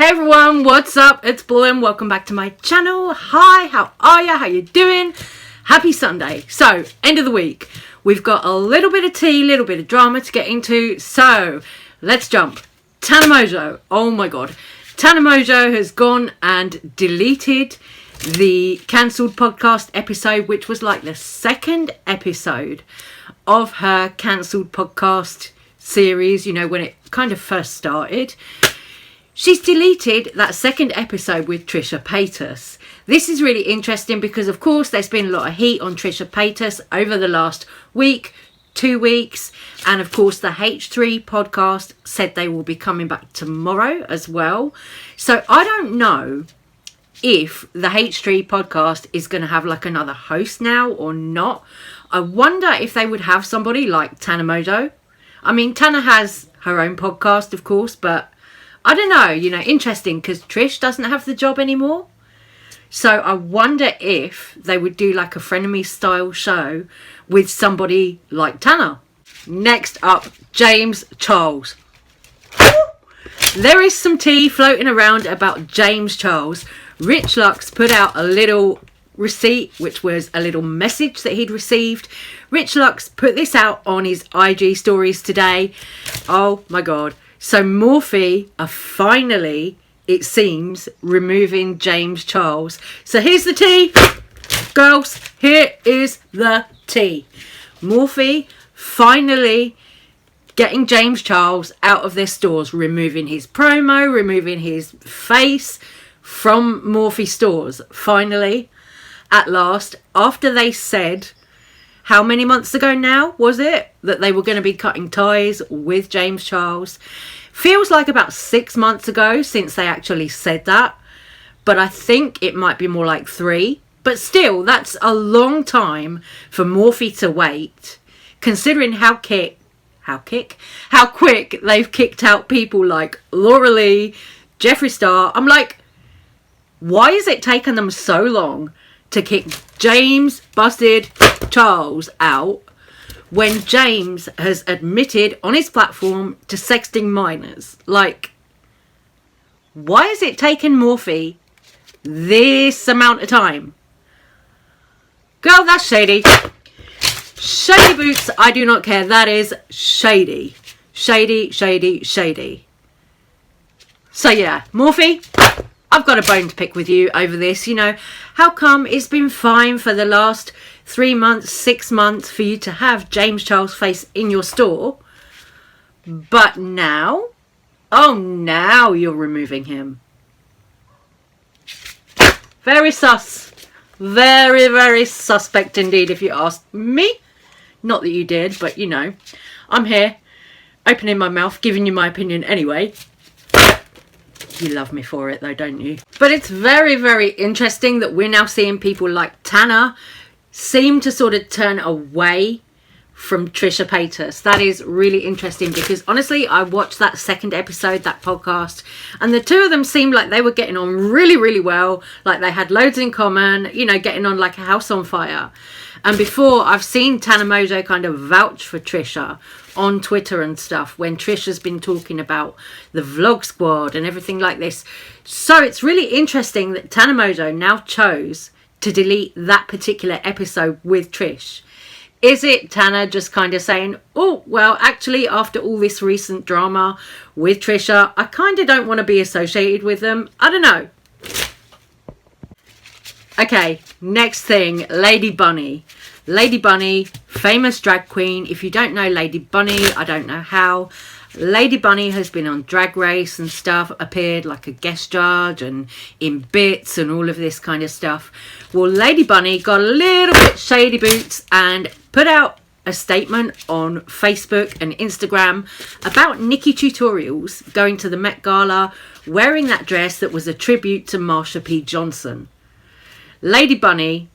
Hey everyone, what's up? It's Blue and welcome back to my channel. Hi, how are ya? How you doing? Happy Sunday. So, end of the week. We've got a little bit of tea, a little bit of drama to get into. So, let's jump. TANA Mojo. Oh my god. TANA Mojo has gone and deleted the cancelled podcast episode, which was like the second episode of her cancelled podcast series, you know, when it kind of first started. She's deleted that second episode with TRISHA Paytas. This is really interesting because, of course, there's been a lot of heat on TRISHA Paytas over the last week, 2 weeks. And, of course, the H3 podcast said they will be coming back tomorrow as well. So I don't know if the H3 podcast is going to have like another host now or not. I wonder if they would have somebody like TANA Mojo. I mean, TANA has her own podcast, of course, but I don't know, you know, interesting because Trish doesn't have the job anymore. So I wonder if they would do like a frenemy style show with somebody like TANA. Next up, James Charles. There is some tea floating around about James Charles. Rich Lux put out a little receipt, which was a little message that he'd received. Rich Lux put this out on his IG stories today. Oh my god. So Morphe are finally, it seems, removing James Charles. So here's the tea, girls. Here is the tea. Morphe finally getting James Charles out of their stores, removing his promo, removing his face from Morphe stores. Finally, at last, after they said, how many months ago now was it, that they were going to be cutting ties with James Charles? Feels like about 6 months ago since they actually said that. But I think it might be more like 3. But still, that's a long time for Morphe to wait, considering how quick they've kicked out people like Laura Lee, Jeffree Star. I'm like, why is it taking them so long to kick James busted Charles out when James has admitted on his platform to sexting minors? Like, why is it taking Morphe this amount of time? Girl, that's shady. Shady boots, I do not care. That is shady. Shady, shady, shady. So yeah, Morphe, I've got a bone to pick with you over this. You know, how come it's been fine for the last 3 months, 6 months for you to have James Charles' face in your store, but now, oh, now you're removing him? Very sus. Very, very suspect indeed, if you ask me. Not that you did, but you know, I'm here, opening my mouth, giving you my opinion anyway. You love me for it though, don't you? But it's very, very interesting that we're now seeing people like TANA seem to sort of turn away from TRISHA Paytas. That is really interesting because honestly, I watched that second episode, that podcast, and the two of them seemed like they were getting on really, really well. Like they had loads in common, you know, getting on like a house on fire. And before, I've seen TANA Mojo kind of vouch for TRISHA on Twitter and stuff when TRISHA's been talking about the vlog squad and everything like this. So it's really interesting that TANA Mojo now chose to delete that particular episode with Trish. Is it TANA just kind of saying, oh, well, actually, after all this recent drama with TRISHA, I kind of don't want to be associated with them? I don't know. Okay, next thing, Lady Bunny. Lady Bunny, famous drag queen. If you don't know Lady Bunny, I don't know how. Lady Bunny has been on Drag Race and stuff, appeared like a guest judge and in bits and all of this kind of stuff. Well, Lady Bunny got a little bit shady boots and put out a statement on Facebook and Instagram about NIKKIE Tutorials going to the Met Gala wearing that dress that was a tribute to Marsha P. Johnson. Lady Bunny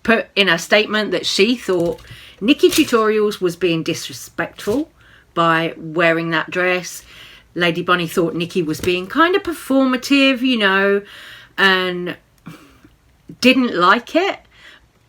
put in a statement that she thought NIKKIE Tutorials was being disrespectful by wearing that dress. Lady Bunny thought NIKKIE was being kind of performative, you know, and didn't like it.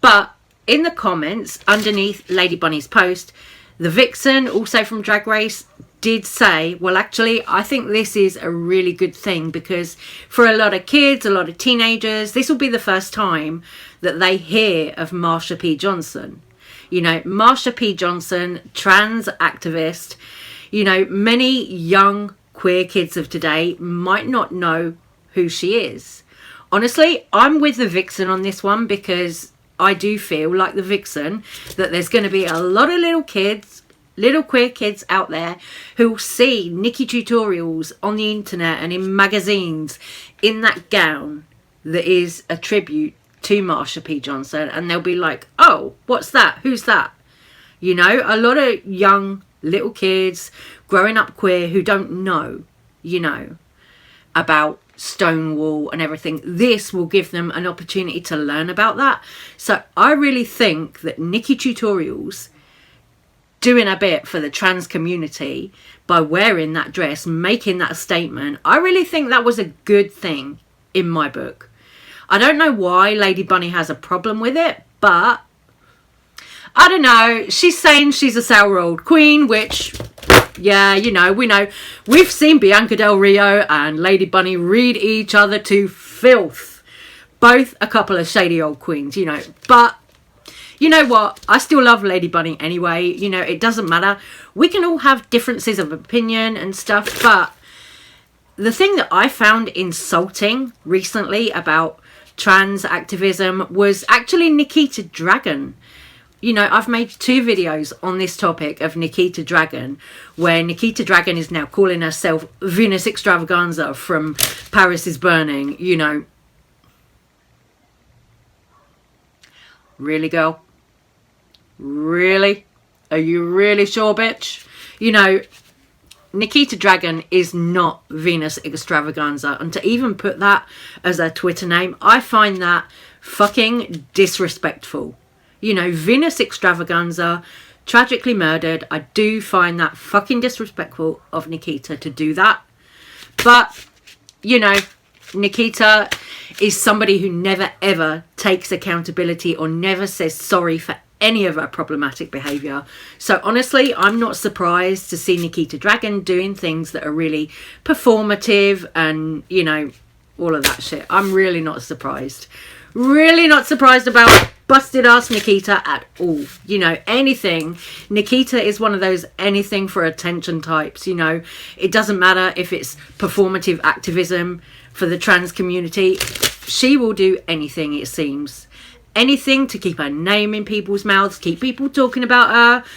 But in the comments underneath Lady Bunny's post, The Vixen, also from Drag Race, did say, well, actually, I think this is a really good thing because for a lot of kids, a lot of teenagers, this will be the first time that they hear of Marsha P. Johnson. You know, Marsha P. Johnson, trans activist. You know, many young queer kids of today might not know who she is. Honestly, I'm with the Vixen on this one because I do feel like the Vixen that there's going to be a lot of little kids, little queer kids out there who will see NIKKIE tutorials on the internet and in magazines in that gown that is a tribute to Marsha P. Johnson, and they'll be like, oh, what's that? Who's that? You know, a lot of young little kids growing up queer who don't know, you know, about Stonewall and everything. This will give them an opportunity to learn about that. So I really think that NIKKIE tutorials doing a bit for the trans community by wearing that dress, making that statement, I really think that was a good thing in my book. I don't know why Lady Bunny has a problem with it, but I don't know. She's saying she's a sour old queen, which, yeah, you know, we've seen Bianca Del Rio and Lady Bunny read each other to filth. Both a couple of shady old queens, you know. But you know what? I still love Lady Bunny anyway. You know, it doesn't matter. We can all have differences of opinion and stuff. But the thing that I found insulting recently about trans activism was actually Nikita Dragon. You know, I've made 2 videos on this topic of Nikita Dragon, where Nikita Dragon is now calling herself Venus Extravaganza from Paris is Burning, you know. Really, girl? Really? Are you really sure, bitch? You know, Nikita Dragon is not Venus Extravaganza, and to even put that as her Twitter name, I find that fucking disrespectful. You know, Venus Extravaganza, tragically murdered. I do find that fucking disrespectful of Nikita to do that. But, you know, Nikita is somebody who never ever takes accountability or never says sorry for any of her problematic behaviour. So honestly, I'm not surprised to see Nikita Dragon doing things that are really performative and, you know, all of that shit. I'm really not surprised. Really not surprised about busted ass Nikita at all. You know, anything. Nikita is one of those anything for attention types, you know. It doesn't matter if it's performative activism for the trans community. She will do anything, it seems. Anything to keep her name in people's mouths, keep people talking about her.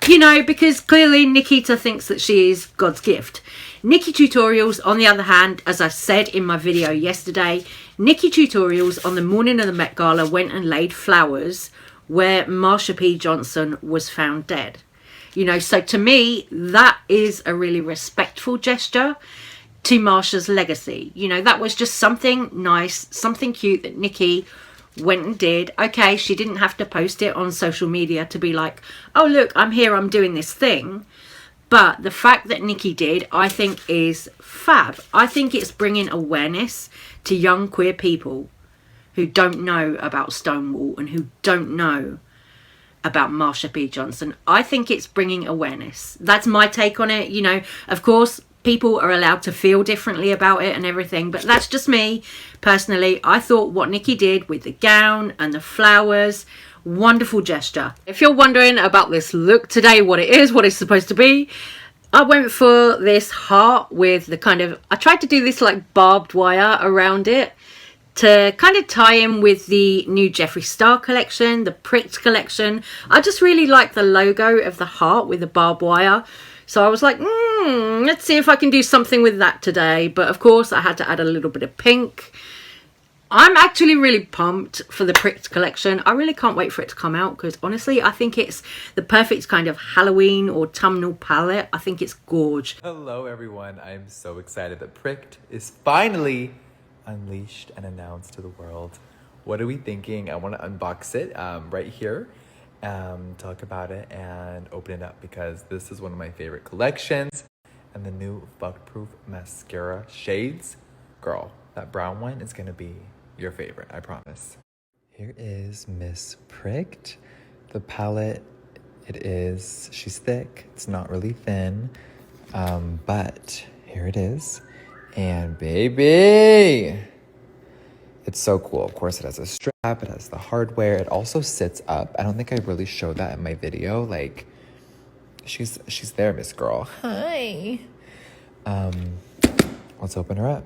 You know, because clearly Nikita thinks that she is God's gift. NIKKIE tutorials, on the other hand, as I said in my video yesterday, NIKKIE tutorials on the morning of the Met Gala went and laid flowers where Marsha P. Johnson was found dead. You know, so to me, that is a really respectful gesture to Marsha's legacy. You know, that was just something nice, something cute that NIKKIE went and did. Okay, she didn't have to post it on social media to be like, oh look, I'm here, I'm doing this thing. But the fact that NIKKIE did, I think, is fab. I think it's bringing awareness to young queer people who don't know about Stonewall and who don't know about Marsha P. Johnson. I think it's bringing awareness. That's my take on it. You know, of course, people are allowed to feel differently about it and everything, but that's just me personally. I thought what NIKKIE did with the gown and the flowers, wonderful gesture. If you're wondering about this look today, what it is, what it's supposed to be, I went for this heart with the kind of, I tried to do this like barbed wire around it to kind of tie in with the new Jeffree Star collection, the Pricked collection. I just really like the logo of the heart with the barbed wire. So I was like, let's see if I can do something with that today. But of course, I had to add a little bit of pink. I'm actually really pumped for the Pricked collection. I really can't wait for it to come out because honestly, I think it's the perfect kind of Halloween or autumnal palette. I think it's gorge. Hello everyone, I'm so excited that Pricked is finally unleashed and announced to the world. What are we thinking? I want to unbox it right here, talk about it and open it up because this is one of my favorite collections. And the new Fuck Proof mascara shades, girl, that brown one is gonna be your favorite, I promise. Here is Miss Pricked. The palette She's thick. It's not really thin. But here it is. And baby, it's so cool. Of course, it has a strap. It has the hardware. It also sits up. I don't think I really showed that in my video. Like, she's there, Miss Girl. Hi. Let's open her up.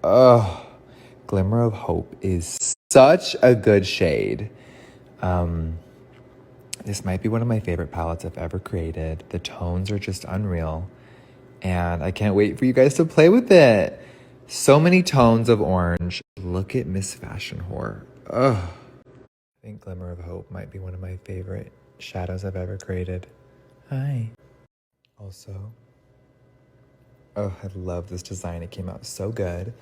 Oh, Glimmer of Hope is such a good shade. This might be one of my favorite palettes I've ever created. The tones are just unreal. And I can't wait for you guys to play with it. So many tones of orange. Look at Miss Fashion Whore. Ugh. I think Glimmer of Hope might be one of my favorite shadows I've ever created. Hi. Also, oh, I love this design. It came out so good.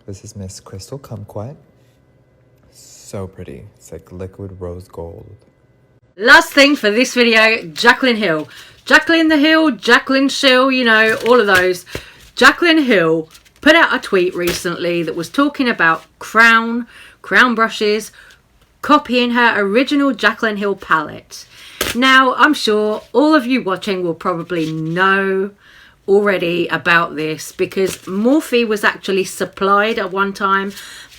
This is Miss Crystal Kumquat. So pretty. It's like liquid rose gold. Last thing for this video, Jaclyn Hill. Jaclyn the Hill, Jaclyn Shill, you know, all of those. Jaclyn Hill put out a tweet recently that was talking about crown brushes, copying her original Jaclyn Hill palette. Now, I'm sure all of you watching will probably know already about this because Morphe was actually supplied at one time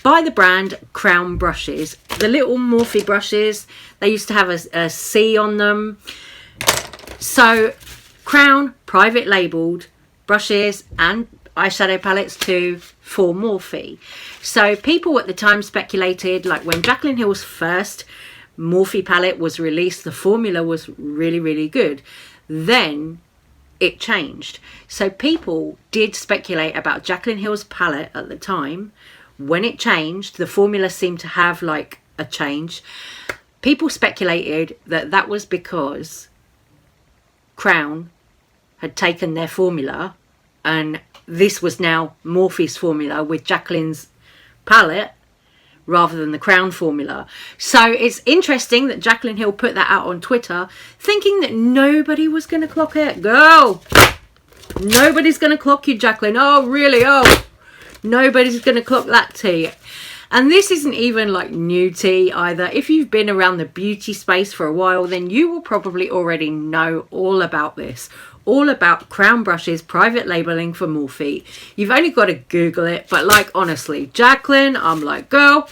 by the brand Crown brushes. The little Morphe brushes, they used to have a C on them. So Crown private labeled brushes and eyeshadow palettes too for Morphe. So people at the time speculated, like when Jaclyn Hill's first Morphe palette was released, the formula was really, really good. Then it changed. So people did speculate about Jaclyn Hill's palette at the time. When it changed, the formula seemed to have like a change. People speculated that that was because Crown had taken their formula and this was now Morphe's formula with Jaclyn's palette rather than the Crown formula. So it's interesting that Jaclyn Hill put that out on Twitter thinking that nobody was going to clock it. Girl, nobody's going to clock you, Jaclyn. Oh, really? Oh, nobody's going to clock that tea. And this isn't even like new tea either. If you've been around the beauty space for a while, then you will probably already know all about this. All about Crown brushes, private labeling for Morphe. You've only got to Google it. But like, honestly, Jaclyn, I'm like, girl,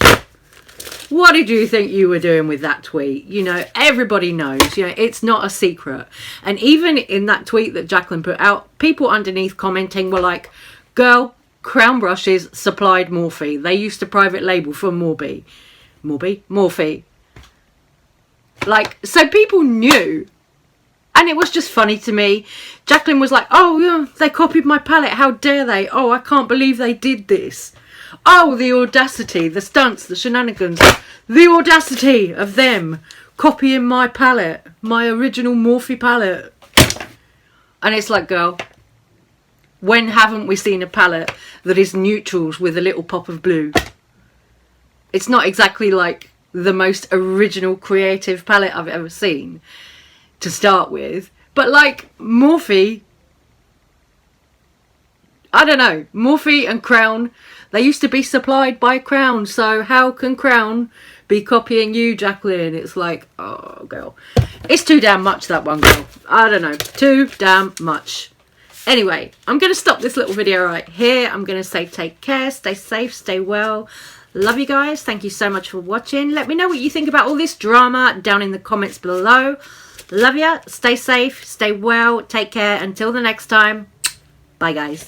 what did you think you were doing with that tweet? You know, everybody knows, you know, it's not a secret. And even in that tweet that Jaclyn put out, people underneath commenting were like, girl, Crown brushes supplied Morphe. They used to private label for Morphe. Like, so people knew. And it was just funny to me. Jaclyn was like, oh, yeah, they copied my palette. How dare they? Oh, I can't believe they did this. Oh, the audacity, the stunts, the shenanigans. The audacity of them copying my palette. My original Morphe palette. And it's like, girl, when haven't we seen a palette that is neutrals with a little pop of blue? It's not exactly like the most original creative palette I've ever seen to start with. But like Morphe, I don't know, Morphe and Crown, they used to be supplied by Crown. So how can Crown be copying you, Jaclyn? It's like, oh, girl. It's too damn much, that one, girl. I don't know, too damn much. Anyway, I'm going to stop this little video right here. I'm going to say take care, stay safe, stay well. Love you guys. Thank you so much for watching. Let me know what you think about all this drama down in the comments below. Love ya. Stay safe, stay well, take care. Until the next time. Bye, guys.